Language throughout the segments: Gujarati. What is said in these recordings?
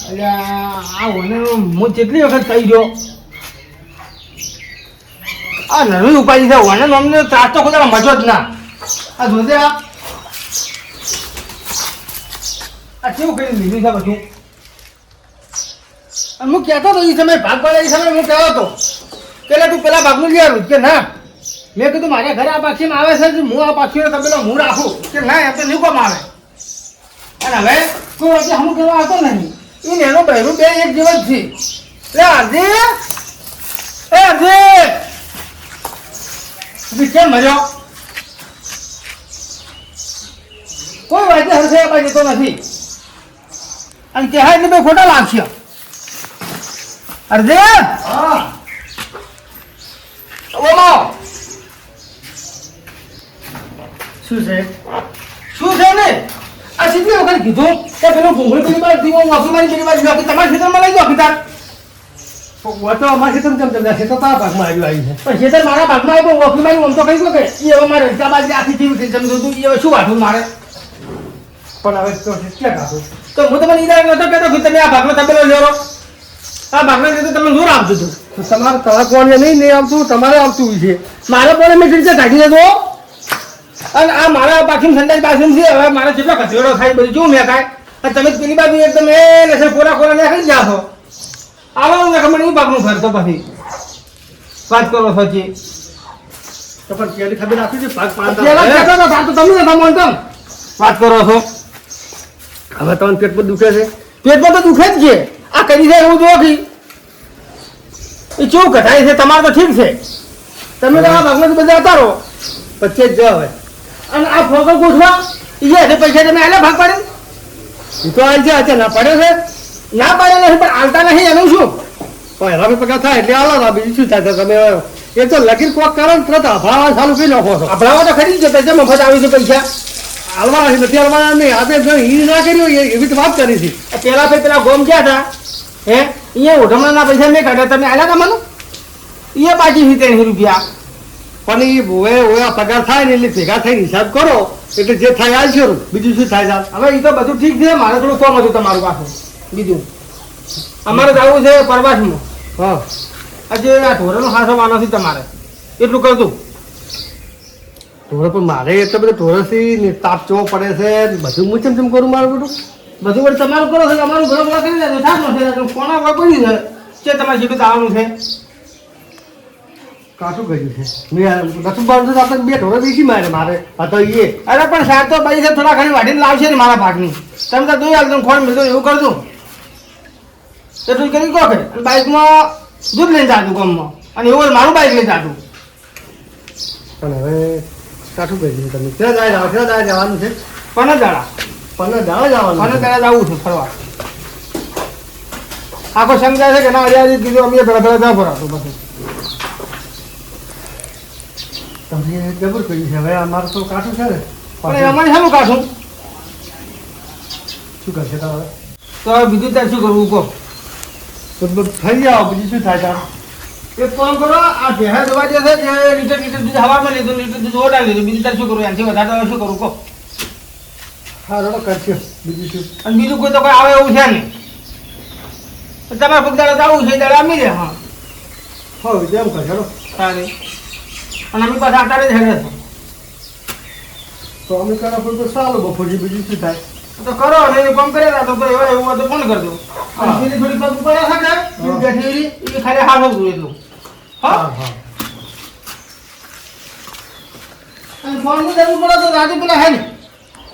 એટલે આ ઓને હું કેટલી વખત કહી ગયો આ નવી ઉપાડી છે ઓને અમને ત્રાસ તો ખોદા મજો જ ના આ જોજે આ કેવું કરી લીધું છે બધું હું કહેતો હતો એ સમય ભાગ પાડે એ સમય હું કહેતો હતો પેલા તું પેલા ભાગનું લઈ આવ્યું કે ના મેં કીધું મારા ઘરે આ પાક્ષીમાં આવે છે હું આ પાક્ષીનો તબેલો હું રાખું કે ના એમ તો નહીં કોમ આવે અને હવે કોઈ વચ્ચે હમું કરવા આવતો નહીં એને એનો બહેરું બે એક જેવો જ છે લે અરજી એ અરજી કેમ મર્યો કોઈ વાંચે હરશે આપવા જતો નથી અને કહેવાય એટલે ભાઈ ખોટા લાગશે અરજી હા ઓમો શું છે ને આ સીધી વખત કીધું કે પેલો ભૂંગળી પેલી બાજુ દીવો વાસુ મારી પેલી બાજુ કે તમારા ખેતરમાં લઈ જાઓ પિતા તો અમારા ખેતર કેમ તમને ખેતર તારા ભાગમાં આવી છે પણ ખેતર મારા ભાગમાં આવ્યો વાસુ મારી આમ તો કહી દો કે એ હવે મારે રસ્તા બાજુ આખી જીવ સમજું તું એ શું વાઠું મારે પણ હવે તો ક્યાં કાઢું તો હું તમને ઈરાન નતો કહેતો કે તમે આ ભાગનો તબેલો લેરો આ ભાગના લીધે તમે જોર આપજો તું તમારે તમારે કોણ નહીં આવતું તમારે આવતું છે મારે કોને મેં રીતે કાઢી દેજો અને આ મારા પાછું સંદાજ બાથરૂમ છે હવે મારે કેટલો કચરો થાય બધું જોઉં મેં કાંઈ અને તમે પેલી બાજુ એકદમ એ નશે કોરા નાખી જ જાશો આવો ને ખબર નહીં પાકનું ફરતો પછી વાત કરો પછી તો પણ પેલી ખબર રાખી છે પાક પાંચ તો તમે નતા માનતો વાત કરો છો હવે તમને પેટ પર દુખે છે પેટમાં તો દુખે જ છે આ કરી જાય એવું જોખી એ કેવું કઢાય છે તમારે તો ઠીક છે તમે તો આ ભાગમાં બધા ઉતારો પછી જ જો હવે અને આ ફોકલ ગોઠવા એ પૈસા તમે આલે ભાગ પાડે એ તો આલ છે ના પડે છે ના પાડે નહીં પણ આલતા નહીં એનું શું પહેલા પગાર થાય એટલે આલો બીજું શું થાય તમે એ તો લગીર કોક કરો ને તરત અભાવા ચાલુ કરી નાખો છો અભાવા તો ખરી જ જતા મફત આવી છે પૈસા હાલવાના નથી હાલવાના નહીં આપણે ઈ ના કર્યું એવી તો વાત કરી છે પેલા ભાઈ પેલા ગોમ ગયા હતા હે અહીંયા ઓઢમણાના પૈસા મેં કાઢ્યા તમે આલ્યા હતા મને એ બાજી 70 રૂપિયા પણ એ ઓયા પગાર થાય ને એટલે ભેગા થઈને હિસાબ કરો એટલે જે થાય આવશે બીજું શું થાય હવે એ તો બધું ઠીક છે મારે થોડું કોમ હતું તમારું પાછું બીજું અમારે જવું છે પ્રવાસમાં હા આજે આ ઢોરનો ખાસો માનો છે તમારે એટલું કરતું ઢોર પણ મારે એટલે બધું ઢોરથી ને તાપ ચો પડે છે બધું હું ચમ કરું મારું બધું બધું બધું તમારું કરો છો અમારું ઘર બધા કરી દે થાક છે કોના વાપર્યું છે તમારે જેટલું આવવાનું છે કાશું કર્યું છે મેં રસું બાંધું તો આપણે બે ઢોરો બેસી મારે તો એ અરે પણ સાહેબ તો ભાઈ છે થોડા ઘણી વાઢીને લાવશે ને મારા ભાગની તમે તો જોઈ આવજો ખોડ મિલતો એવું કરજો એટલું કરી કહો કે બાઇકમાં દૂધ લઈને જાતું ગામમાં અને એવું મારું બાઇક લઈને જાતું પણ હવે કાઠું કર્યું તમે ક્યાં જવાનું છે પનદાળા જવાનું પનદાળા જવું છે ફરવા આખો સમજાય છે કે ના હરિયાળી કીધું અમે ભેળા જાવ ફરાતું પછી તમે જબર કર્યું છે હવે અમારું તો કાઠું છે ને પણ અમારે શાનું કાઠું શું કરશે તમારે તો હવે બીજું ત્યાં શું કરવું કહો તો થઈ જાઓ બીજું શું થાય તાર એક કામ કરો આ ભેહા દવા જે છે જે લીટર દૂધ હવામાં લીધું લીટર દૂધ ઓડા લીધું બીજું તાર શું કરવું એનાથી વધારે શું કરવું કહો હા રોડો કરશે બીજું શું અને બીજું કોઈ તો કોઈ આવે એવું છે નહીં તમારે ફક્ત જવું છે દાડા અમી દે હા હો જેમ કરશો સારી અને અમે પાછા અત્યારે જ હેડે તો અમે કરો પણ તો સારું બપોરથી બીજું શું થાય તો કરો ને કામ કરે તો એવા એવું તો ફોન કરજો થોડી થોડી પગ પડે છે બેઠી એ ખાલી હાથ હોવું એટલું હા હા અને ફોન નું જરૂર પડે તો રાતે પેલા હે ને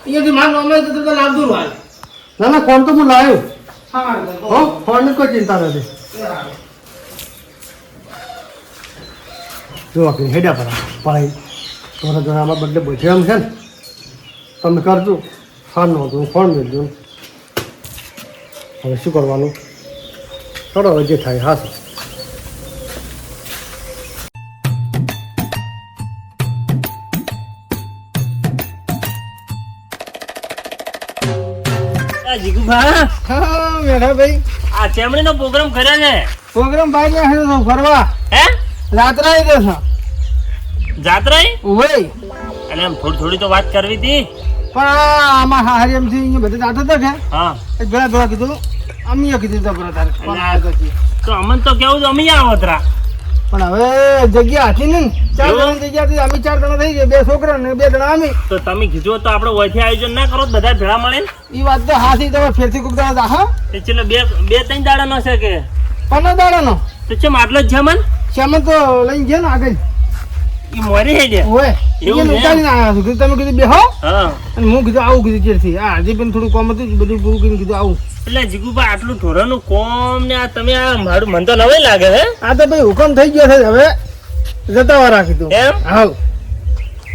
અહીંયાથી માન અમે તો લાવ દૂર હાલ ના ફોન તો હું લાવ્યો હા હો ફોન ની કોઈ ચિંતા નથી જો કે હેડ્યા પડાય તમારા જણામાં બદલે બેઠે એમ છે ને તમે કરજો ફોન નહોતું ફોન મેળજો હવે શું કરવાનું કરો હવે જે થાય હા સર જીગુભા હા મેઠા ભાઈ આ ચેમણીનો પ્રોગ્રામ કર્યો છે પ્રોગ્રામ ભાઈ ને હેડો ફરવા હે જાત્રા આવી જશે જાત્રા ઓય અને એમ થોડી તો વાત કરવી હતી પણ આમાં હારી એમ થી બધે જાતો હતો કે હા એક ભેળા ભેળા કીધું અમે કીધું તો બરા તારે ફોન આવ્યો તો. તો અમન તો કેવું તો અમે આવો તરા. પણ હવે જગ્યા હતી ને 4 જણાની જગ્યા હતી. અમે 4 જણા થઈ ગયા, 2 છોકરા ને 2 જણા અમે. તો તમે કીધું તો આપણે ઓયથી આયોજન ના કરો બધા ભેળા મળે ને. ઈ વાત તો હાથી તમે ફેરથી કુક દાડા હા એ છેલ્લે બે ત્રણ દાડા નો છે કે 15 દાડાનો તો ચેમ આટલો જ છે મન. શ્યામન તો લઈને ગયા ને આગળ. ઈ મોરી હે ગયા. ઓય એવું એને ને? ઉતારીને આવ્યા છું. કીધું તમે કીધું બેહો હા અને હું કીધું આવું કીધું ચેરથી. હા હજી પણ થોડું કામ હતું બધું પૂરું કરીને કીધું આવું. એટલે જીગુભા આટલું ઢોરાનું કોમ ને આ તમે આ મારું મન તો નવાઈ લાગે હે. આ તો ભાઈ હુકમ થઈ ગયો છે હવે જતા વાર રાખી દઉં. એમ હાવ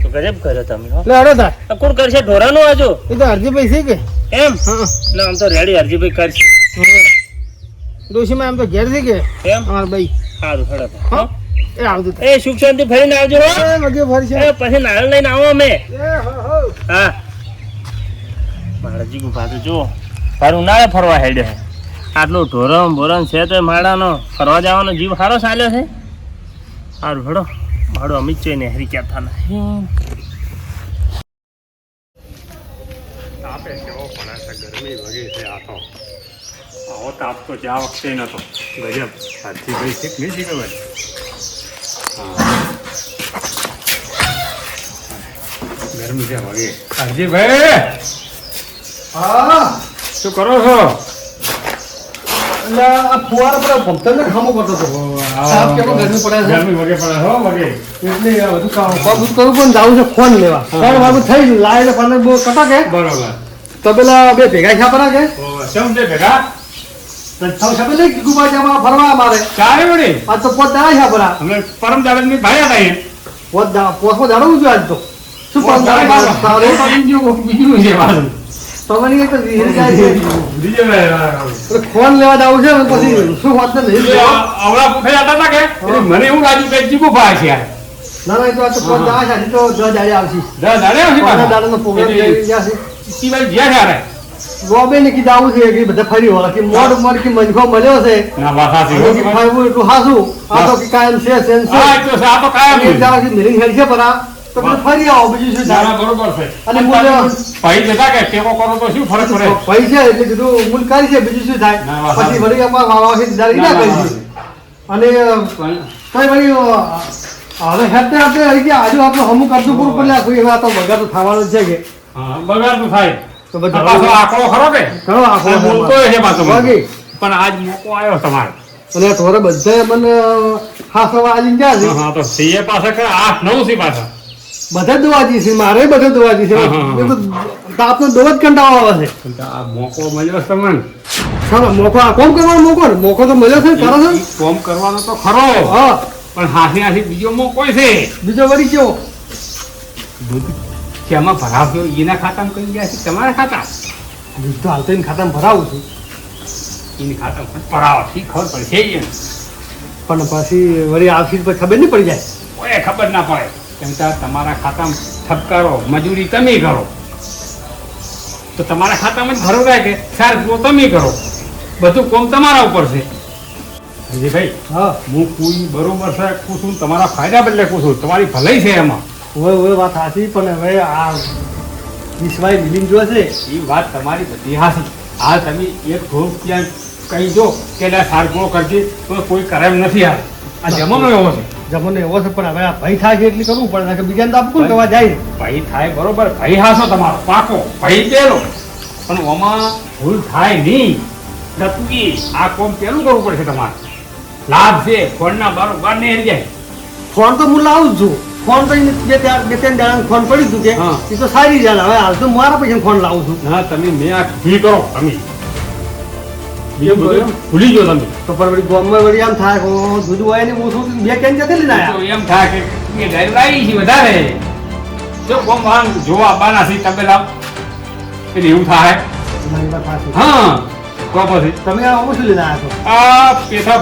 તો ગજબ કર્યો તમે હો. લે હડો તાર. આ કોણ કરશે ઢોરાનું આજો એ તો હરજીભાઈ છે કે એમ. હા એટલે આમ તો રેડી હરજીભાઈ કરશે ડોશીમાં એમ તો ઘેર છે કે એમ. અમાર ભાઈ સારું હેડો તો. હા એ આવતું એ સુખ શાંતિ ફરીને આવજો હો. એ વગે ફરી છે એ પછી નાળિયેર લઈને આવો અમે. એ હો હા મારા જીગુભા તો જો તારું નાળે ફરવા હેડે છે. આટલું ઢોરમ બોરમ છે તો માળાનો ફરવા જવાનો જીવ સારો ચાલ્યો છે. સારું હેડો મારું અમિત જોઈને હરી કહેતા નહીં. તાપે કેવો પડે છે, ગરમી વગી છે. આ તો આવો તાપ તો જ્યાં વખતે નતો. ગજબ હાથી ભાઈ છે કે નહીં જીગરભાઈ? હા ગરમી છે વગી. હાજીભાઈ હા શું કરો છો? એટલે આ ફુવારા પર ભક્તને ખામો કરતો હતો. તાપ કેવો ગરમી પડે છે ગરમી વગે પડે હો વગે. એટલે આ બધું કામ બાબુ કરું પણ જાવું છે ફોન લેવા. ફોન બાબુ થઈ ગયું લાય એટલે બહુ કટાકે બરોબર. તો પેલા બે ભેગા છે પરા કે કેમ છે ભેગા? સૌ સબે લઈ કીધું જામાં ફરવા મારે ચારે વળી આ તો પોત દાડા છે પરા અમે પરમ દાડની ભાઈ હતા અહીંયા. પોતમાં દાડું છું આજ તો શું પરમ દાડા બીજું છે પાછું. તમને એક વિહિર જાય છે બીજું એટલે ફોન લેવા જાવું છે ને પછી શું વાત નહીં આવડા પૂછે જતા હતા કે એટલે મને એવું લાગ્યું કે જીગુ ભાઈ છે યાર. ના ના એ તો આ તો પોત દાડા છે હજી તો 10 દાડે આવશે દાડે આવશે પોતના પાછા. દાડાનો પ્રોગ્રામ થઈ ગયા છે ઈસીભાઈ જ્યાં છે હારે. રોબે ને કીધું આવું છે કે બધા ફરી વળા કે મોડ કે મંજખો મળ્યો છે ના વાત સાચી. હવે કે ફરવું એટલું હાસું આ તો કે કાયમ છે સેન્સ છે હા, એ તો છે. આ તો કાયમ એક છે. દાડાથી મિલિંગ હેડ છે પરા તો બધું ફરી આવો બીજું શું ના, થાય ના, બરોબર છે. અને મૂલ્ય- ભાઈ જતા કે ટેકો કરો તો શું ફરક પડે? પૈસા એટલે કીધું મૂલ કરી છે બીજું શું થાય ના, વાત પછી સાચી. વળી અમાર વાવાથી દાડી ના કરી છે અને કઈ વળી હવે હેતે હેતે આવી ગયા આજુ આપણે અમુક અડધું પૂરું પડ્યા કોઈ એવા તો બગાડ તો થવાનું જ છે કે હા, બગાડ તો થાય. તો આ બધું પાછો આંકડો ખરો કે? ઘણો આખો આ બોલતો છે પાછો મને. વાગી. પણ આજ મોકો આવ્યો તમારે. અને થોડા બધા મને હાસવા આવીને ગયા છે હા, તો સીએ પાસે કે 8-9 છે પાછા. બધા દોવાજી છે મારે બધા દોવાજી છે હા, હા, હા. એ તો તાપનો દો જ કંટાળો આવે છે પણ આ મોકો મળ્યો છે તમને. ચાલો મોકો આ કોમ કરવાનો મોકો ને મોકો તો મળ્યો છે કરો છો ને? ઈ કોમ કરવાનો તો ખરો, હા પણ હાથી હાથી બીજો મોકો છે. બીજો વળી કેવો દૂધ શેમાં ભરાવશો? એના ખાતામાં કરી ગયા છે તમારા ખાતા? દૂધ તો હાલ તો એને ખાતામાં ભરાવું છું એની ખાતામાં ભરાવથી ખબર પડશે એને. પણ પછી વળી આવશે તો ખબર નહીં પડી જાય કોઈ ખબર ના પડે. કેમ કે તમારા ખાતામાં ઠપકારો મજૂરી તમે કરો તો તમારા ખાતામાં જ ભરવાય કે સાર તમે કરો, બધું કોમ તમારા ઉપર છે. ભાઈ હા હું કોઈ બરોબર છે પૂછું, તમારા ફાયદા બદલે પૂછું, તમારી ભલાઈ છે એમાં. હવે હવે વાત સાચી પણ હવે આ વિશ્વાય બિલિંગ જો છે એ વાત તમારી બધી હાસી. આ તમે એક ઘોર ક્યાં કહી દો કે ના સારગુણો કરજે તો કોઈ કરે એમ નથી. આ જમાનો એવો છે. જમોને એવો છે પણ હવે આ ભાઈ થાય છે એટલી કરવું પડે કે બીજાને તો આપવું કરવા જાય ભાઈ થાય બરોબર, ભાઈ હાસો તમારો પાકો ભાઈ પેલો, પણ આમાં ભૂલ થાય નહીં. નક્કી આ કોમ પેલું કરવું પડશે તમારે. લાભ છે ફોનના બારોબાર ને હરી જાય. ફોન તો હું લાવું જ છું ફોન તો એને બે ત્રણ દાડા ફોન પડી હતું કે હા. એ તો સારી જાણ હવે હાલ તો મારા પૈસા ફોન લાવું છું ના તમે મેં આ ભૂલ કરો તમે બીજું બધું બોલ્યો? ભૂલી ગયો તમે. તો પણ વળી ગામમાં વળી આમ થાય કે દૂધ હોય ને હું શું બે કેન જતી લઈને તો આવ્યા એમ થાય કે ડાયરેક્ટ આવી છે વધારે જો કોમ વાંગ જોવા બાના છે તબેલા એટલે એવું થાય. તમારી વાત સાચી. હા તો પછી તમે આવું શું લઈને આવ્યા છો આ પેથા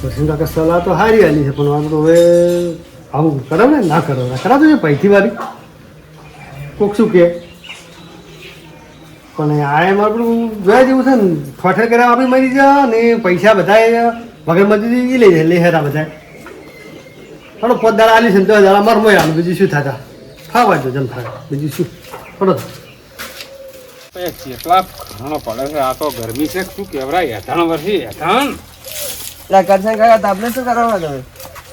પછી કાકા સલાહ તો સારી આલી છે પણ વાંધો તો હવે આવું કરો ને ના કરો કરાતો છે પૈથી વાળી કોક શું કે પણ આ એમ આપણું જોયા જેવું છે ને ઠોઠર કર્યા આપી મરી જા ને પૈસા બધા વગર મજૂરી એ લઈ જાય લે હેરા બધા થોડો પોતદાર આલી છે ને તો દાડા મરમોય આલું બીજું શું થતા ખાવા જો જમ થાય બીજું શું થોડો કેટલા ઘણો પડે છે આ તો ગરમી છે શું કેવરાય હેઠાણ વર્ષી હેઠાણ કરશન કાકા તાપને શું કરવાના તમે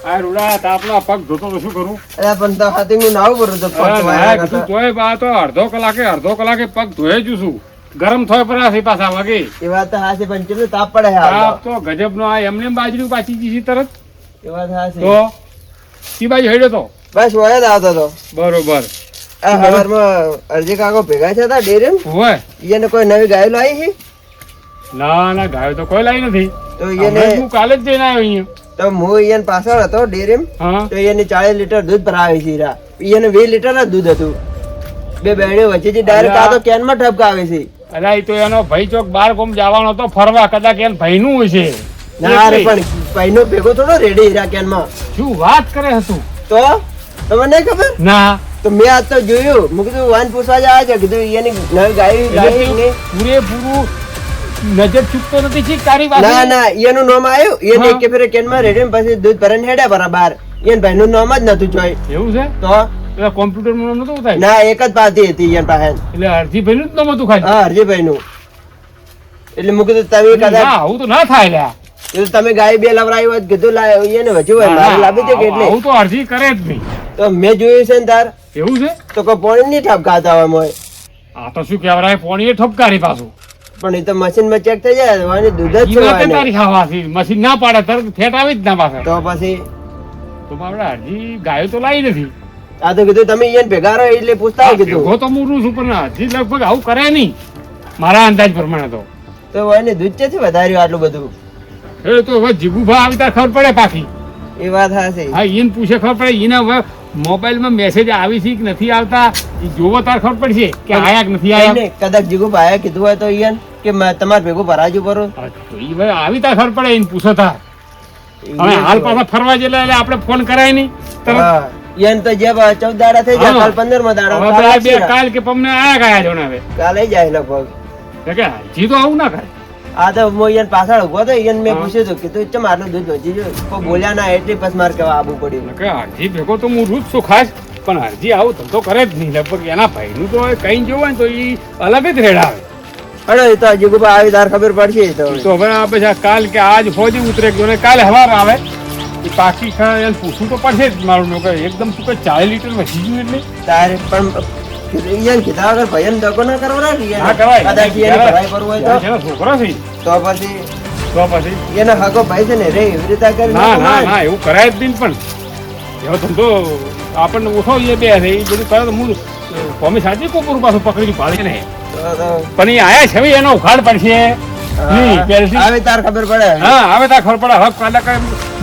આ રૂડા તાપનો પગ ધોતો તો શું કરું અરે પણ તો હાથી હું નાવું કરું તો પગ ના, કીધું તોય બા તો અડધો કલાકે પગ ધોઈ જ છું ગરમ થોય પરા છે પાછા વાગે એ વાત તો હાસે પણ કેટલું તાપ પડે છે તાપ તો ગજબ નો આ એમને બાજરી પાછી જીસી તરત એ વાત હાસે તો ઈ બાજુ હેડ્યો તો બસ વયા જ આવતો તો બરોબર આ હવારમાં અરજી કાકો ભેગા થયા હતા ડેરી હોય એને કોઈ નવી ગાયો લાવી છે ના ના ગાયો તો કોઈ લાવી નથી તો હમણાં એને હું કાલે જ જઈને આવ્યો અહીંયા તો હું એને પાછળ હતો ડેરી હા તો એને 40 લીટર દૂધ ભરાવે છે હીરા એને 20 લીટર જ દૂધ હતું બે બહેણીઓ વચ્ચેથી ડાયરેક્ટ આ તો કેનમાં ઠપકાવે છે અલા ઈ તો એનો ભાઈ ચોક બાર ગોમ જવાનો તો ફરવા કદાચ એને ભાઈનું હોય છે ના રે પણ ભાઈનો ભેગો થોડો રેડી હીરા કેનમાં શું વાત કરે હતું તો તમને નહીં ખબર ના તો મેં આજ તો જોયું મેં કીધું વાન પૂછવા જ આવ્યા છે કીધું એની નવી ગાય લાવી ને પૂરેપૂરું નજર ચૂકતો નથી છે તારી વાત ના ના એનું નામ આવ્યું એને હા. એક ફેરે કેનમાં રેડી પછી દૂધ ભરીને હેડ્યા બરાબર એને ભાઈનું નામ જ નતું ચોય એવું છે તો એટલે કોમ્પ્યુટર નું નામ નતું થાય ના એક જ પાતી હતી એન પાસે એટલે અડધી ભાઈ નું જ નામ હતું ખાલી હા હરજીભાઈ નું એટલે મેં કીધું તમે ના કદાચ આવું તો ના થાય લ્યા કીધું તમે ગાય બે લવરાવી હોત કીધું લાવ એને વચ્ચે હોય મારે લાવી દે કે એટલે આવું તો અરજી કરે જ નહીં તો મેં જોયું છે ને તાર એવું છે તો કોઈ પોણી નહીં ઠપકાતા હોય મોય આ તો શું કહેવાય પોણી ઠપકારી પાછું પણ એ તો મશીન માં ચેક થઈ જાય વાની દૂધ જ ઈ છે વાત વાને. તારી ખાવાથી મશીન ના પાડે તરત ફેટ આવી જ ના પાસે તો પછી તો આપણે અરજી ગાયો તો લાવી નથી આ તો કીધું તમે એને ભેગા રહો એટલે પૂછતા હોય કીધું ભેગો તો મૂરું છું પણ હજી લગભગ આવું કરે નહીં મારા અંદાજ પ્રમાણે તો વાને દૂધ છે વધાર્યું આટલું બધું એ તો હવે જીગુભા આવી તાર ખબર પડે પાછી એ વાત હાચી હા એને પૂછે ખબર પડે એને હવે મોબાઈલમાં મેસેજ આવી છે કે નથી આવતા એ જોવો તાર ખબર પડશે કે આયા કે નથી આયા એને કદાચ જીગુ ભાઈએ કીધું હોય તો ઈયન કે તમારે ભેગું ભરાજુ પરો હા, તો ઈ ભાઈ આવી તાર ખબર પડે એને પૂછો તાર હવે હાલ પાછા ફરવા જેલા એટલે આપણે ફોન કરાય નહીં તરત હા ઈયન તો જે 14 દાડા થઈ ગયા હા. કાલ 15 માં દાડા હવે કાલ પેલા બે આવશે. કાલ કે પમને આયા ગયા જણાવે કાલે જાય લગભગ કે હજી તો આવું ના કરે આ તો હું ઈયન પાછળ ઉભો તો ઈયન મેં હા. પૂછ્યું હતું કીધું ચમ આટલું દૂધ વધી ગયું કોઈ બોલ્યા ના એટલે પછી મારે કેવા આબુ પડ્યું કે હરજી ભેગો તો હું રૂજ છું ખાસ પણ હરજી આવું ધંધો કરે જ નહીં લગભગ એના ભાઈનું તો કઈ જોવું હોય ને તો એ અલગ જ રેડાવે અરે એ તો જીગુ ભાઈ આવી તાર ખબર પડશે એ તો તો હવે આ પછી આ કાલ કે આજ ફોજી ઉતરે ગયો ને કાલે હવાર આવે એ પાકી એને પૂછવું તો પડશે જ મારું લોકો એકદમ શું કે 40 લીટર વધી ગયું એટલે તારે પણ ઈયન કીધા વગર ભાઈને દગો ના કરવો ને ઈયન. ના કરાય કદાચ ઈયને ભરાઈ કરવું હોય તો એનો છોકરો છે તો પછી તો પછી એનો હગો ભાઈ છે ને રે એવી રીતે કરી ના નાખો ના ને. ના એવું કરાય જ નહીં પણ એવો ધંધો આપણને ઓછો એ બે છે એ બધું કરે તો હું કોમી સાચી કોપરું પાછું પકડી પાડે ને તો- પણ એ આયા છે એનો ઉખાડ પડશે નહીં, પહેલેથી. આવે તાર ખબર પડે હા હવે તાર ખબર પડે હવે કદાચ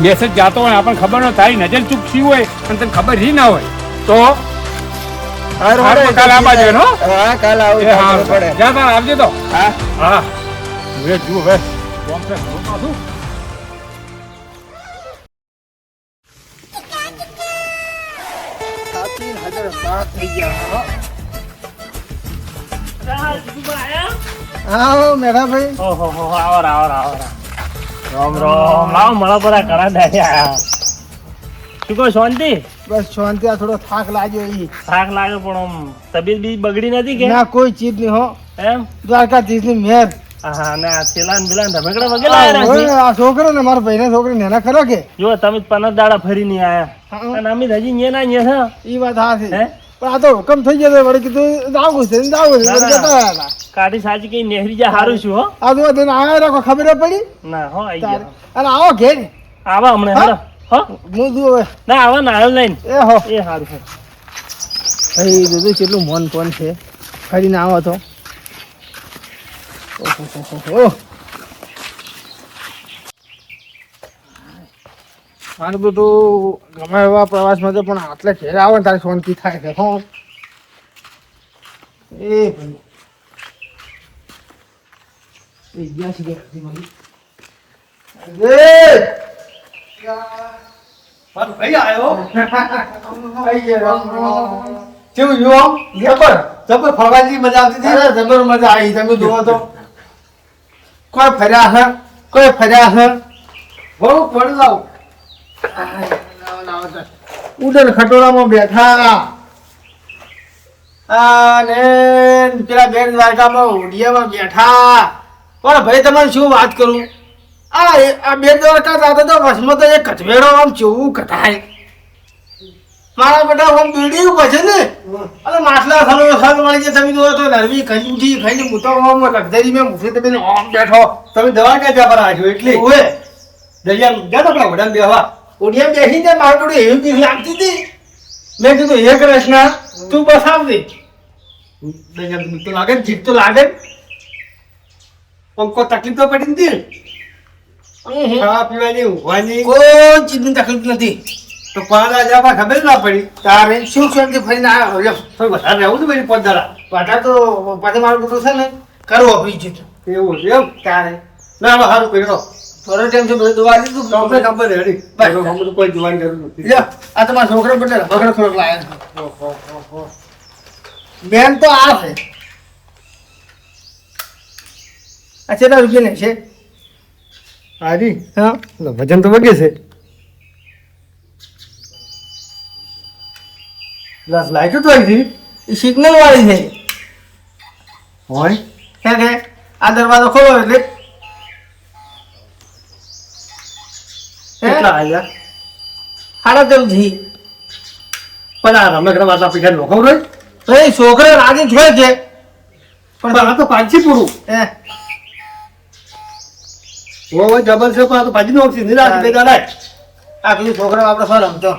મેસેજ જાતો હોય આપણને ખબર ન હોય, તારી નજર ચૂકતી હોય અને તને ખબર જ ના હોય તો હારું, હારું, હારું, કાલે આવવા જોઈએ, હો? હા કાલ આવું એ તાર હા ખબર પડે જા તાર આવજે તો હા હા હવે જુઓ હવે કોમ છે, ઘણું પાછું. હા મેઘાભાઈ ઓહો હો આવો આવો રામ રામ લાવ મળો બધા કરા દાયા શું કહો શાંતિ બસ શાંતિ આ થોડો થાક લાગ્યો ઈ થાક લાગે પણ આમ તબિયત બી બગડી નથી કે ના કોઈ ચીજ નહીં હો એમ દ્વારકાધીશ ની મેર હા ને આ થેલા ને બિલા ધમેકડા વગેરે આ છોકરો ને મારા ભાઈ છોકરી નેના ખરો કે જો તમે 15 દાડા ફરી નહીં આયા હા. અને અમે હજી ન્યા ના ન્યા ઈ વાત હા છે હે પણ આ તો હુકમ થઈ ગયો વળી કીધું જાવું છે જાવું છે ના, વળી ના. જતા રહ્યા હતા. કાઢી સાચી કઈ નેહરી જા હારું છું હો આ તો તેને આયા રાખો ખબર ય પડી ના હો આઈ તારે. ગયા અને આવો ઘેર આવા હમણાં હા? હેડો હો હું જુઓ હવે ના આવા ના આવ્યો લઈને એ હો એ હારું છે ભાઈ દીધું કેટલું મન કોણ છે ખરીને આવો તો ઓહો મારું બધું ગમે એવા પ્રવાસમાં તો પણ આટલે ઘેર આવે ને તારે શાંતિ થાય છે હો એ ભાઈ એ ગયા છે ઘેર થી મારી. અરે! મારો ભાઈ આવ્યો. આઈ ગયા. કેવું જો જબર જબર ફરવાની મજા આવતી હતી. અરે જબર મજા આવી. તમે જુઓ તો કોઈ ફર્યા છે, કોઈ ફર્યા છે. બહુ પડ લાવ. ઉડન ખટોળામાં બેઠા અને પેલા બેન દ્વારકામાં ઓડિયામાં બેઠા. પણ ભાઈ તમારે શું વાત કરું, આ બેન દ્વારકા દાદા તો વસમાં તો એ કચવેડો આમ ચેવું કટાય. મારા બેટા આમ બીડી પછી ને અને માછલા સાલો સાલ મળી જાય. તમે જોવો તો નરવી ખાઈ ઉઠી ખાઈને હું તો આમ લક્ઝરી મેં મુફી તમે આમ બેઠો. તમે દવા ક્યાં ત્યાં પર આવ્યો એટલે ઓએ દરિયા ગયા આપણા વડામ બેહવા. ઓડિયામાં બેસીને મારું થોડું એવી બીક લાગતી હતી. મેં કીધું હે કૃષ્ણ તું બસ આવજે. દરિયામાં બીક તો લાગે ને, જીભ તો લાગે ને. આમ કોઈ તકલીફ તો પડી નથી. ખાવા પીવાની ઊંઘવાની કોઈ ચીજની તકલીફ નથી. તો પાડા જવા ખબર ના પડી. તારે શું શાંતિ ફરીને આવ્યો. થોડું વધારે રહેવું હતું ભાઈ 5 દાડા. વધારે તો પાછું મારું બધું છે ને કરવું આપી છે. એવું છે એમ તારે ના સારું કર્યો. થોડો ટાઈમ છે બધું દવા લીધું ખબર રેડી. કોઈ જોવાની જરૂર નથી. આ તમારા છોકરા બદલે બગડો થોડોક લાયા. બેન તો આ છે. આ કેટલા રૂપિયા છે? હારી હા વજન તો વગે છે. ગ્લાસ લાઈટ તો આવી એ સિગ્નલ વાળી છે હોય કે આ દરવાજો ખોલો એટલે કેટલા આવ્યા? 13.5. પણ આ રમકડા વાળા પૈસા લોકો રહે એ છોકરા રાજી જોઈ છે. પણ આ તો 500 પૂરું ઓ જબર છે. પણ આ તો ભાજી નો ઓક્સિજન આ બે દાડા આ કીધું છોકરા આપણે સર રમતો.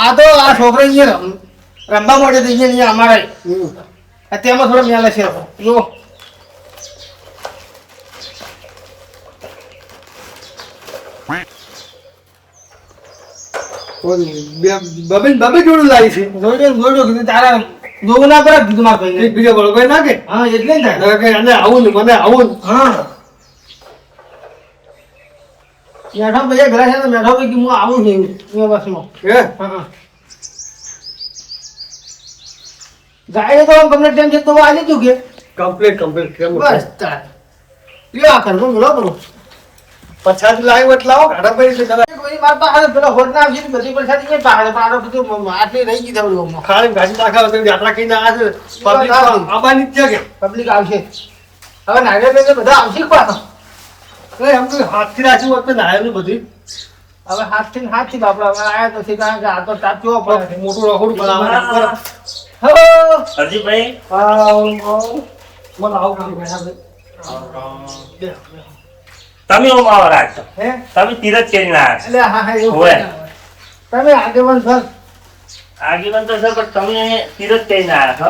આ તો આ છોકરા અહીંયા રમવા માટે તો અહીંયા અમારે તેમાં થોડો મેલે છે જો. બબે જોડું લાવી છે. જોડું કીધું તારા જોવું ના પડે કીધું મારા ભાઈ બીજો બોલો કોઈ નાખે. હા એટલે જ થાય. અને આવું ને મને આવું. હા મેઠો ભાઈ ઘરે છે ને મેઠો ભાઈ હું આવું છું બસમાં. હા ગાય તો કમ્પ્લીટ ટાઈમ છે તો આવી તું કે કમ્પ્લીટ બસ તાર લ્યો કરતો બોલો બોલો 50 લાવ્યો એટલે આવો ઘાડા પડી છે. કોઈ માર પાસે પેલો હોટ ના આવશે બધી પૈસા ની પાસે પાડો બધું આટલી રહી ગઈ થયું ખાલી ગાડી નાખા તો યાત્રા કઈને આ છે પબ્લિક આબાની છે કે પબ્લિક આવશે. હવે નાગે બે બધા આવશે પાછો. એ એમ તો હાથથી રાખ્યું હોત તો નાયેલું બધી. હવે હાથથી બાપડા હવે આયા નથી કારણ કે આ તો ટાચ્યો મોટું રખોડું બનાવવાનું. હરજીભાઈ મને આવું ભાઈ તમે હું માવા રાખશો હે તમે તીરથ કરીને આવ્યા એટલે હા હા એવું હોય. તમે આગેવાન સર આગેવાન તો સર પણ તમે તીરથ કરીને આવ્યા છો.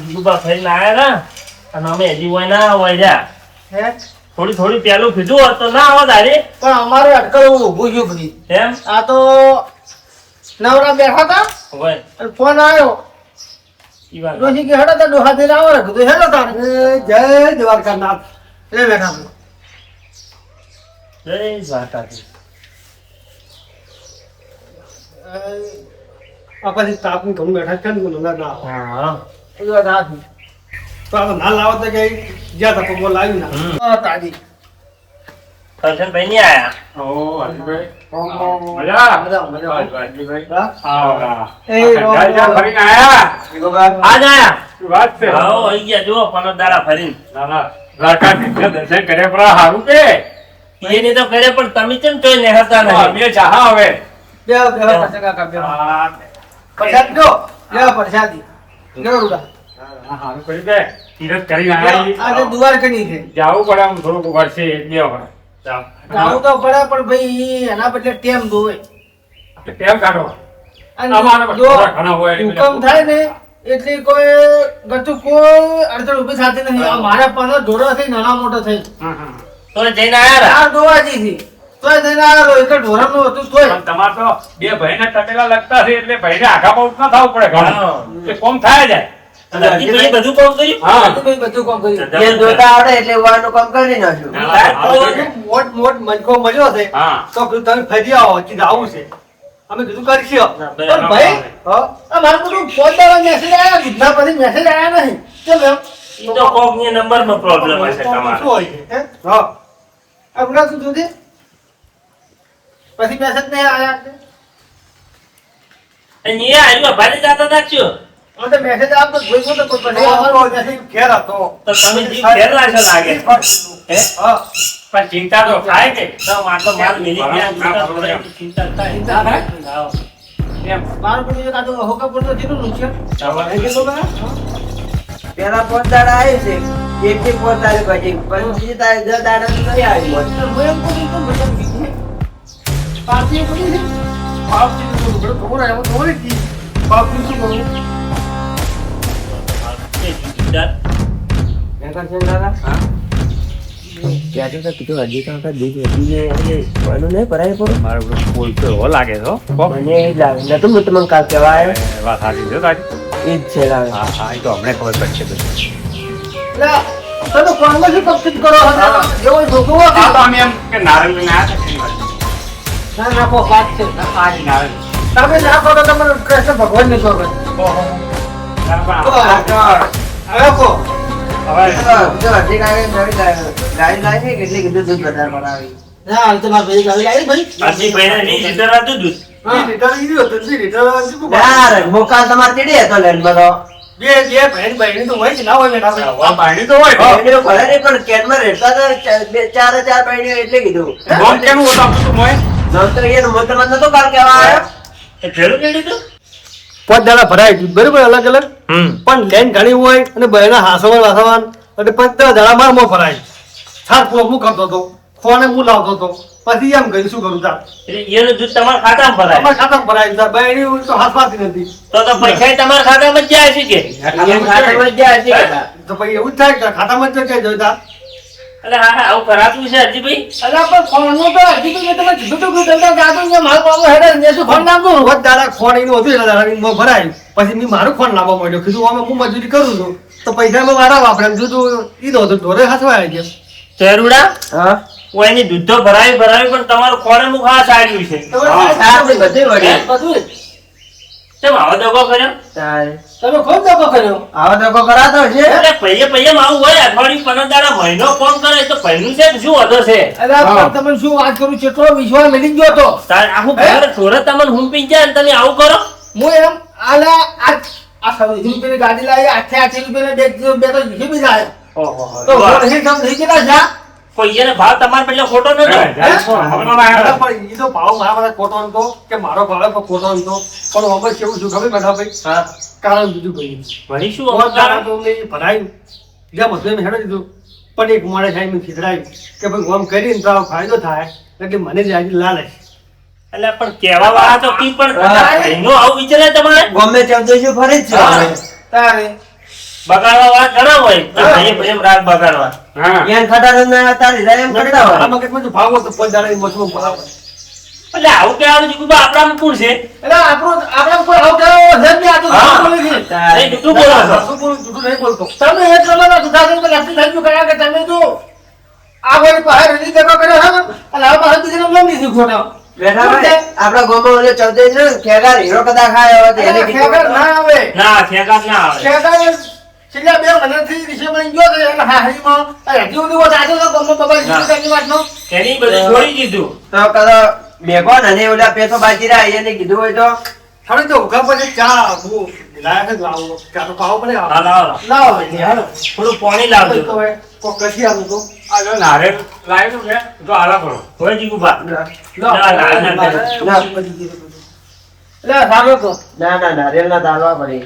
જીગુબા ફરીને આવ્યા ને અને અમે હજી હોય ના હોય જા હે થોડી પેલું કીધું હોત તો ના આવો તારે. પણ અમારે અટકળ ઊભું છું ભાઈ. એમ આ તો નવરા બેઠા હતા હોય અને ફોન આવ્યો. ઈ વાત ડોશી કે હેડો તો ડોહા દઈને આવો ને કીધું હેડો તારે જય દ્વારકાનાથ એટલે બેઠા જય દ્વારકાધીશ. આ પછી તાપનું ઘણું બેઠા છે ને ના હા એ વાત હાથી તો આ ના લાવો તો કે જ્યાં તક બોલ લાવી ના તાજી કરશનભાઈ નહીં આયા. ઓ હરજીભાઈ મજા મજા હરજીભાઈ હા આવો એ ગાય ફરીને આયા આજ આયા શું વાત છે? આવો આવી ગયા જુઓ 15 દાડા ફરીને. ના ના દ્વારકાધીશના દર્શન કર્યા પર સારું કે એની તો કરે પણ તમે કેમ તોય નેહરતા નહીં. બે ચાહા હવે બે કાકા બે પ્રસાદ દો લે પ્રસાદી લે રૂડા સારું કરી દે તીરથ કરીને આયા આજે દુવાર કરી છે જાવું પડે આમ થોડુંક વર્ષે 1-2 વખત આવું તો પડે પણ ભાઈ એના બદલે ટેમ દોવે કેમ કાઢો અને અમારે જો ઘણા હોય એટલે હુકમ થાય ને એટલે કોઈ ગતું કોઈ અડચણ ઊભી થતી નથી. આ મારા 15 ઢોરો થઈ નાના મોટો થઈ હા, હા. તોય જઈને આયા ચાર ડોવાજી થી તોય જઈને આવ્યો એક ઢોરાનું હતું તોય પણ તમારે તો બે ભાઈને તટેલા લગતા છે એટલે ભાઈને આઘા પાઉટ ના થવું પડે ઘણું. હા. એ કોમ થાય જાય હરજીભાઈએ બધું કામ કર્યું. હા ભાઈ બધું કામ કર્યું. એ જોતા આવડે એટલે ઉવાનું કામ કરી નાખ્યું. મોટ મોટ મનકો મળ્યો છે હા તો કીધું તમે ફરી આવો કીધું આવું છે અમે કીધું કરીશું પણ ભાઈ આ મારું બધું પોતાનો મેસેજ આવ્યા કીધા પછી મેસેજ આવ્યા નહીં કેમ એમ ઈ તો કોકની નંબરમાં પ્રોબ્લેમ હશે શું તમારો. હોય છે હે? હા હમણાં શું જોજે પછી મેસેજ નહીં આવ્યા અને એ આવ્યું ભારે જાતા નાખજો. હું તો મેસેજ આપતો જોઈ તો કોઈ પછી અમારો મેસેજ ઘેર હતો તો તમે જીવ ઘેર રાખો લાગે. હે? હા પણ ચિંતા તો થાય કે તો માટલો માલ મિલી ગયા. ચિંતા થાય. હા. એમ મારું બધું કાતો હોકા પડતો જેટલું નુકસાન પેલા 5 દાડા આવ્યું છે એક થી 5 તારીખ પછી બીજી તારીખ 10 દાડા તો નહીં આવ્યું હું એમ કહું તો મજા બીજી પાછી પડી છે પાછી તો બડો ખબર આવ્યો ખબર હતી પાછી શું કરું ક્યાં તો કીધું હજી કાંકા દૂધ વધી જાય કોઈનું નહીં ભરાય પડો મારો બધો બોલ તો એવો લાગે છે હો. મને એ જ લાગે નતું હું તમને કાલ કહેવાય એ વાત સાચી છે તારી. એ જ છે લાગે હા હા એ તો હમણાં ખબર પડશે બધું. એટલે તમે કોણમાં શું કપચિત કરો હતા જેવો જોગવો હા તો અમે એમ કે નારંગ લઈને આવ્યા હતા ઘણી વાર. ના નાખો વાત છે આ જ નારંગ. તમે નાખો તો તમને કૃષ્ણ ભગવાન ને ખબર નાખો હવે જો હજી કાંઈ નવી ગાડી લાવી છે કેટલી કીધું દૂધ વધારે ભરાવી ના હાલ તો મારા ભાઈ ગાડી લાવી ભાઈ હરજીભાઈને 20 લીટર હતું દૂધ. હા લીટર ઈ રહ્યો તો લીટર યાર મોકા તમારે ચીડી હતો લેન્ડમાં તો બે બે ભાઈ બહેન તો હોય કે ના હોય બેટા આ પાણી તો હોય. બેનીઓ ભલે નહીં પણ કેનમાં રહેતા તો ચાર બેનીઓ એટલે કીધું ગોમ કેનું હતું આપણું તો મોય? નહોતો એનું મોટો મત નતો કાલ કહેવા આવ્યો એ ભેળું કેવી રીતે? 5 દાડા ભરાય બરોબર અલગ અલગ પણ લેન ઘણી હોય અને બહેના હાસવાન વાસવાન એટલે 5 દાડા મારમાં ભરાય સાત પોક હું કરતો હતો ફોને હું લાવતો હતો પછી એમ કર્યું શું કરું તાર એટલે એનું દૂધ તમારા ખાતામાં ભરાય. અમારા ખાતામાં ભરાય તાર બહેની તો હાથમાંથી નથી તો પૈસા તમારા ખાતામાં જ જાય છે કે? એમ ખાતામાં જ જાય છે કે તો પછી એવું જ થાય કે ખાતામાં જ ક્યાં જોઈતા એટલે હા આવું કરાતું છે હરજીભાઈ? અરે પણ ફોનનું તો હજી તો મેં તમને કીધું તો કે તમે જાતો ને મારો બાબો હેડે ને શું ફોન નાખો વધ દાડા ફોન એનું હતું એટલે દાડા મેં ભરાય પછી મેં મારું ફોન લાવવા માંડ્યો કીધું અમે હું મજૂરી કરું છું તો પૈસા મેં મારા વાપરે કીધું ઈદો તો ઢોરે હસવાય છે ચેરુડા હા હું એની દૂધ તો ભરાવી પણ તમારું ખોળે મુખ ખાસ આવ્યું છે. સારું બધું વળી બધું કેમ આવો દગો કર્યો? તારે તમે ખોદ દબો કર્યો આવો ધક્કો કરાતો છે અરે પૈયે આવું હોય અઠવાડિયું 15 દાડા મહિનો ફોન કરે તો પહેલું છે કે શું વધો છે? અરે પણ તમે શું વાત કરું કેટલો વિશ્વાસ મેલી ગયો તો તાર આખું ઘર ઢોરે તમને હુંપી જાય ને તમે આવું કરો? હું એમ આલા આ 20 રૂપિયાની ગાડી લાવી 80 રૂપિયાની બે તો જીબી જાય તો ઘર હે સમ થઈ ગયા છે પૈયાનો ભાવ તમારા પેલો ખોટો નતો. પણ ઈ તો ભાવ મારા બધા ખોટો નતો કે મારો ભાવ પણ ખોટો નતો પણ હવે કેવું છું ખબર બેઠા ભાઈ હા કારણ બીજું કહ્યું વળી શું बहुत અમુક કારણ? दाड़ा तो मैं भराई जब उसमें मैं हेडो દીધું પણ એક મોડે થાય મેં ખીધરાયું કે ભાઈ ગોમ કરીને તો ફાયદો થાય એટલે મને જ આજે લાલચ એટલે પણ કહેવા વાળા તો કી પણ એનો આવું વિચારે તમારે ગમે ચૌદશો ફરી જ છે હા. તારે બગાડવા વાળા ઘણા હોય તો ભાઈ એમ રાગ બગાડવા. હા યાન ખટારા તારી જાય એમ કરતા આ હોય મગજમાં જો ભાવ હતો પણ દાડા મચમાં ભરાવ એટલે આવું કહેવાનું છે કે આપણામાં કોણ છે? એટલે આપણો કોઈ આવ કે જન ની આતો હા. બોલે છે તારે એ જૂઠું બોલો છો. શું બોલું જૂઠું નહીં બોલતો તમે એક નંબરના સુધારક તો લખી થઈ ગયું કર્યા કે તમે જો આ કોઈ બહાર રીલી દેખો કર્યો છે ને અને આ બહાર બીજી નંબર નહીં ખોટા બેઠા ભાઈ આપડા ગામમાં ઓલો ચૌદશ ને ખેગાર હીરો કદા ખાયો હતો એને ખેગર કીધું ના આવે ના ખેગાસ ના આવે. ખેગર છેલ્લા 2 મહિનાથી વિશે બની ગયો છે એટલે હારીમાં હજી સુધી वो જાતો તો ગમો બાબા જીવતાની વાતનો એની બધું છોડી દીધું. તો કદો મેઘોન અને ઓલા પેસો બાજી રહ્યા એને કીધું હોય તો હવે તો ઉગા પછી ચા હું લાયા છે લાવો ચા તો પાવો પડે હા લાવો. લાવો ભાઈ હાલો થોડું પાણી તો લાવજો. હવે કોક કશી આવું તો આ જો નારિયેળ લાવ્યું છે તો આલા કરો. હોય જીગુભા. લાવો ના, ના, ના, ના. લે સારો તો ના ના નારિયેળ ના તાલવા પડે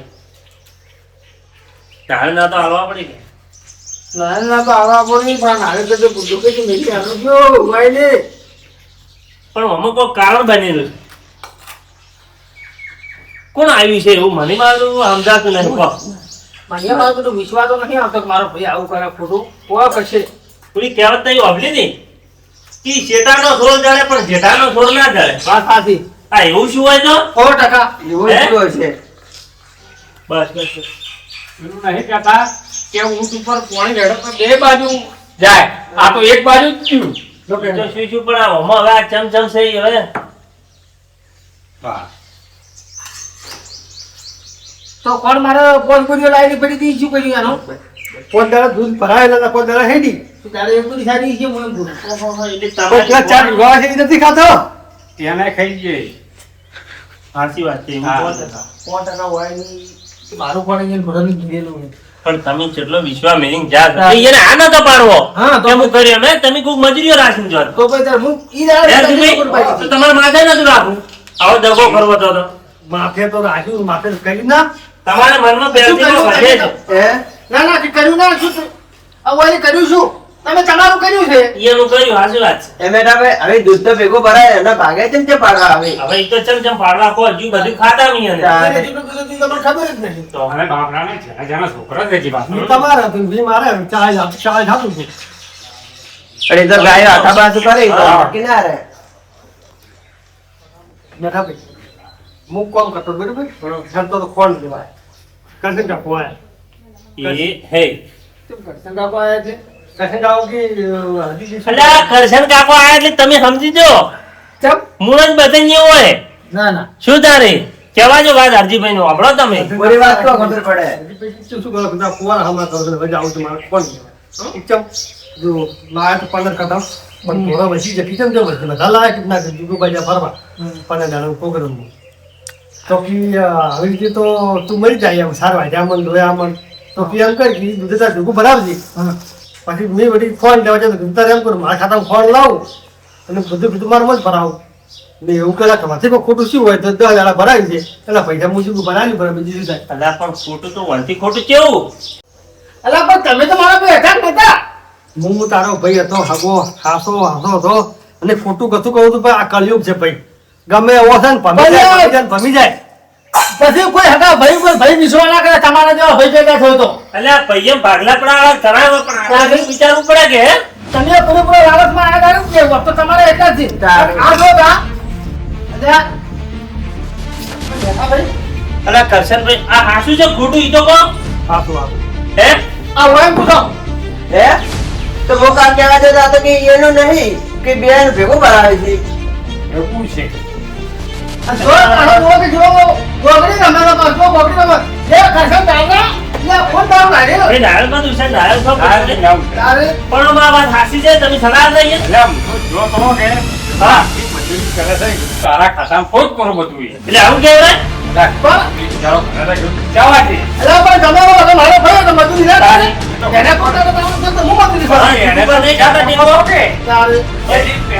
તારે ના તો હાલવા પડી કે. ના તો આવા બોલી પણ હારે તો બધું કે મેલી આનો જો ભાઈ ને પણ અમુક કોઈ કારણ બનેલું છે. કોણ આવ્યું છે એવું મને મારું સમજાતું નહીં. કહો. મને મારો બધું વિશ્વાસ તો નહીં આવતો કે મારો ભાઈ આવું કરે ખોટું કોવા કરશે પેલી કહેવત નહીં વાપરી હતી કે શેઠાનો છોડ જડે પણ જેઠાનો છોડ ના જડે. વાત સાચી આ એવું શું હોય તો? 100% એવું હે? શું હશે બસ બસ બસ. પેલું નહીં કહેતા કે ઊંટ ઉપર પાણી રેડો તો બે બાજુ જાય, આ તો એક બાજુ જ થયું. તો શું પણ આ હોમાં હવે આ ચમચમ છે ઈ હવે વાહ. તો કોણ મારે પોત પૂરીઓ લાવીને પડી હતી શું કર્યું આનું પોત દાડા દૂધ ભરાયેલા હતા પોત દાડા હેડી તારે એક પૂરી સારી છે હું એમ બોલું એટલે કોઈ પેલા ચાર ગોળા છે એ નથી ખાતો તેને ખાઈ ગઈ. સાચી વાત છે હા. એવું કહો છો. 100% હોય ની મારું પણ અહીંયા ઘોડાનું કીધેલું છે. પણ તમે જેટલો વિશ્વા મેળીને જા એને આ નતો પાડવો હા, તો તો હું કર્યો મેં તમે કોઈક મજૂરીઓ રાખીને જોત તો પછી તાર હું ઈ દાડા તો તમારે માથે નતું રાખવું આવો દગો કરવો તો માથે તો રાખ્યું માથે તો કરી ના તમારે મનમાં પહેલથી શું કર્યું? વધે છે. હે ના ના કે કર્યું ના શું હવે કર્યું શું તમે તમારું કર્યું છે એનું કર્યું સાચી વાત છે. એ મેટાભાઈ હવે દૂધ તો ભેગું ભરાય એના ભાગે છે ને તે પાડવા આવે હવે ઈ તો ચમચમ પાડવા કો હજુ બધું ખાતા નહીં એને. હા. મને જેટલું કીધું હતું તમને ખબર જ નથી તો હવે બાપરાને જેના જેના છોકરા છે જી બાપરા. તમારા હતું ભી મારે ચાય જાતું છે પણ એ તો ગાય આખા બાજુ કરે એ તો હા. બાકી ના રહે બેઠા ભાઈ હું કોમ કરતો બરોબર ઘરતો તો કોણ લેવાય કરશે કાપો આયા એ હે કરશે કાપો આયા છે કરશે કાપો કે હજી એટલે આ કરશન કાકો આયા એટલે તમે સમજી જો ચમ મૂળ જ બધાને એવું હોય ના ના શું તારે કહેવા જો વાત હરજીભાઈ નું સાંભળો તમે પૂરી વાત તો ખબર પડે શું શું કરો બધા ફુવારા હમણાં કરો છો હવે જાઉં છું મારે કોણ લેવાય ચમ જો લાયા તો 15 કદમ પણ થોડા વસી જતી ચમ જો વસી બધા લાયા કેટલા જુગુ બાજા ફરવા 15 દાડા પ્રોગ્રામ તો કે આવી રીતે તો તું મરી જાય એમ સારવા જામન લોયા મન તો કે એમ કર કે દૂધ તાર જુગુ ભરાવજે પછી મેં વળી ફોન લેવા જતો દૂધ તાર એમ કરું મારા ખાતામાં ફોન લાવું અને બધું મારું જ ભરાવું ને એવું કરા ખબર કોઈ ખોટું શું હોય તો 10 દાડા ભરાવી છે એના પૈસા હું જુગુ ભરાવી પડે બીજું શું થાય અલા પણ ખોટું તો વળતી ખોટું કેવું અલા પણ તમે તો મારા કોઈ અઢાર નતા હું તારો ભાઈ હતો હગો હાસો હતો અને ખોટું કશું કહું તું આ કળિયુગ છે ભાઈ ગમે એવો છે ને ભમી જાય પછી કોઈ હગા ભાઈ વિશ્વાસ ના કરે તમારા જેવા ભાઈ ભેગા થયો તો અલ્યા પૈયમ ભાગલા પડાવા કરાવે પણ આપણે વિચારવું પડે કે હે? તમે પૂરેપૂરો લાલચમાં આવ્યા તારું કેવું તો તમારે એટલા જ છે આ જો તા અલ્યા ભાઈ અલા કરશનભાઈ આ હાસુ છે ખોટું ઈ તો કહો હાસો હે આ હોય પૂછો હે તો મોકા કહેવા જતા હતો કે એનું નહીં કે બેન ભેગું ભરાવે છે એવું છે. જો તારો નો કે જો ગોગડી રમેલો પાછો ગોગડી રમે જે કરશન દાદા લે ફોન તારો લાગે એ ડાયલમાં તું છે ડાયલ છો આ જ નામ. તારે પણ અમારા વાત હાસી છે તમે સલાહ લઈએ એટલે આમ જો તો કે હા મજૂરી કરે છે તારા ખાતામાં ખોટ કરો બધું એ. એટલે આવું કહેવાય બિચારો ઘરે રહ્યો. જવા દે. અલા પણ તમારો વગર મારો ભાઈ તો મજૂરી ના કરે એને કોટા તો હું મજૂરી હા, કરું એને તો નહીં ખાતા ટેકો. ઓકે. તારે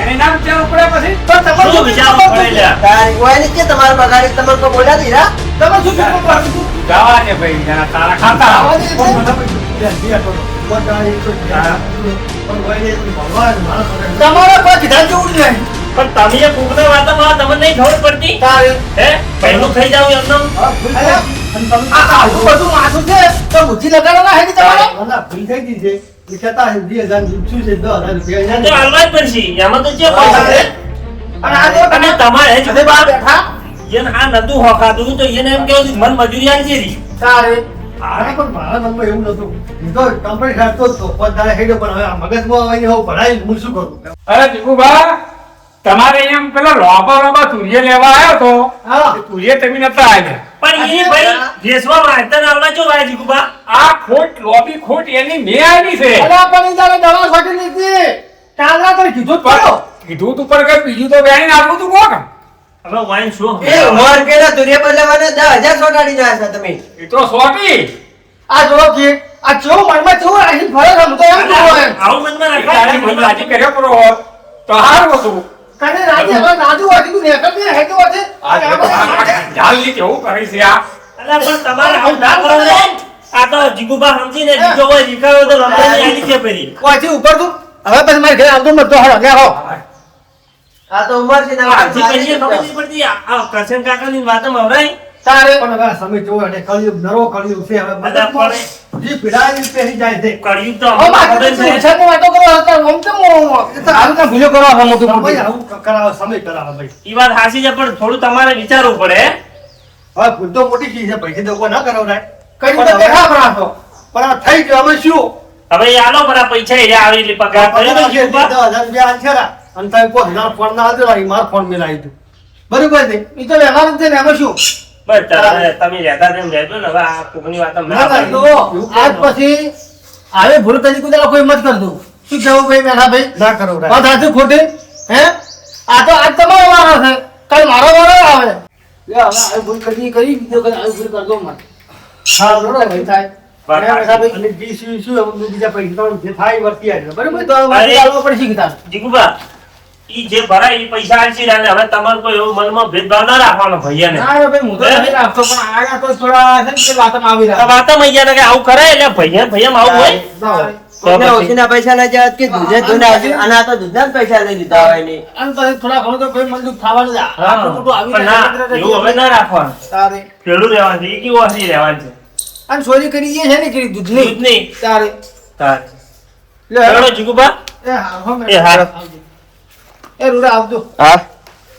એને ના વિચારવું પડે પછી. પણ તમારું શું વિચારવું પડે લ્યા? તારી કોઈ નીચે તમારે બગાડી તમે કોઈ બોલ્યા દીધા તમે શું શું કરો જવા દે ભાઈ જેના તારા ખાતા તમારો કોઈ કીધા જેવું નહીં પણ તમે એ કુકના વાતોમાં તમને નહીં ખબર પડતી તારે હે પહેલું ખાઈ જાવ એમનો આ આવું બધું માથું છે તો બુદ્ધિ લગાડવાના હે કે તમારે ભૂલ થઈ ગઈ છે એ કહેતા હે 2000 શું છે 10000 રૂપિયા તો હાલવા જ પડશે એમાં તો જે પૈસા છે અને આ જો અને તમારે જ તમે બહાર બેઠા એને આ નતું હોકાતું તો એને એમ કેવું મન મજૂરી આલી છે તારે આને પણ મારા મનમાં એવું નતું હું તો કંપની ખાતો જ તો પણ તારે હેડો પણ હવે આ મગજમાં આવીને હું ભણાઈ હું શું કરું અરે દીકુભા તમારે એમ પેલા લોબા તુરિયે લેવા આવ્યો તો હા તુરિયે તમે નતા આવ્યા. પણ એ ભાઈ દેશમાં વાંચતા આવવા ચો વાય જીગુબા આ ખોટ લોબી ખોટ એની મેં આવી છે. અલા પણ ઈ તારે દવા છોટી લીધી કાલના તો કીધું જ ખરો. કીધું તું પણ કઈ બીજું તો વ્યાઈને આપવું તું કોણ હવે વાઈન શું એ ઉમર કેલા તુરિયા બદલાવાને 10,000 સોટાડી ના છે તમે એ તો સોટી આ જો કે આ જો મનમાં કેવું રાખી ફરે છે હું તો એમ કહું એમ આવું મનમાં તારે મને રાખવા રાજી કર્યો પડો હોત તો સારું હતું. કને રાજે હવે રાજુ વાટી તું નેકર દે હેજો વાટે આ જાલની કેવું કરે છે આ અલા પણ તમારે આવું ના કરો ને આ તો જીગુબા સમજીને બીજો કોઈ શીખાવ્યો તો રમવાની આલી છે પેલી કોઈથી ઉપર તું હવે પછી મારે ઘરે આવતો નતો હળો લે હો આ તો ઉમર છે આજી કહીએ ખબર નહીં પડતી આ કરશન કાકાની વાતમાં અવરાય તારે પણ હવે સમય જોવો એટલે કળિયુગ નરો કળિયુગ છે હવે બધા પડે. જે પીડાની પેહી જાય છે કળિયુગ તો ઓ અમને બાકી ખબર તો છે ઉછાળની વાતો કરો હતા ઓમ તો આવું તો ભૂલ્યો કરો હમ તો ભાઈ આવું કરાવે સમય કરાવે ભાઈ ઈ વાત હાસી છે પણ થોડું તમારે વિચારવું પડે હવે ભૂલ તો મોટી ચીજ છે પૈસે તો કોઈ ના કરાવરાય કઈ તો બેઠા ભરાતો પણ આ થઈ ગયો હવે શું હવે એ આલો પર આ પૈસા એ આવી એટલે પગાર કર્યો ને જીગુભા? અને તમે કોઈ ફોન ના આવતો મારો ફોન મેલાવી દઉં બરોબર છે એ તો વ્યવહાર જ છે ને એમાં શું બસ તારે તમે રહેતા તેમ રહેજો ને હવે આ કોકની વાત અમે ના ના, પાડીએ. તો આજ પછી હવે ભૂલ કરી કુદાલા કોઈ મત કર દઉં શું કેવું ભાઈ બેઠા ભાઈ ના કરો વાત સાચું ખોટી હે આ તો આજ તમારો વારો છે કાલ મારો વારો આવે લે હવે આ ભૂલ કરી બીજો કઈ આવી ભૂલ કર દો મત હા બરોબર ભાઈ થાય વાત અને સાચી. બેઠા ભાઈ, અને જે શું બીજા પૈસા જે થાય એ વર્તી આવે બરોબર તો અરે. વર્તી આવવા પડશે કીધા જીગુભા, ઈ જે ભરાય ઈ પૈસા આલશી ને હવે તમારે કોઈ એવું મનમાં ભેદભાવ ના રાખવાનો ભૈયાને. ના રે ભાઈ હું તો નથી રાખતો પણ આગળ તો થોડા છે ને કે વાતમાં આવી તો રહ્યા વાતમાં ઈ ગયા ને કે આવું કરે એટલે ભૈયામાં આવું હોય ના હોય. તો કોઈને પછી? ઓછીના પૈસા લઈ જાય કે દૂધે ધોઈને આવશે. અને આ તો દૂધના જ પૈસા લઈ લીધા હોય ને. અને પછી થોડા ઘણું તો ભાઈ મન દુઃખ થવાનું જ આ. હા. આટલું મોટું આવી પણ જાય ના, એવું હવે ના રાખવાનું. તારે પેલું રહેવાનું છે, ઈ કેવું હસી રહેવાનું છે. અને ચોરી કરી જે છે ને કરી દૂધની દૂધની. તારે તાર. લે ચલો જીગુભા. એ હા હો મેં એ હા. આવજો. એ રૂડા આવજો હા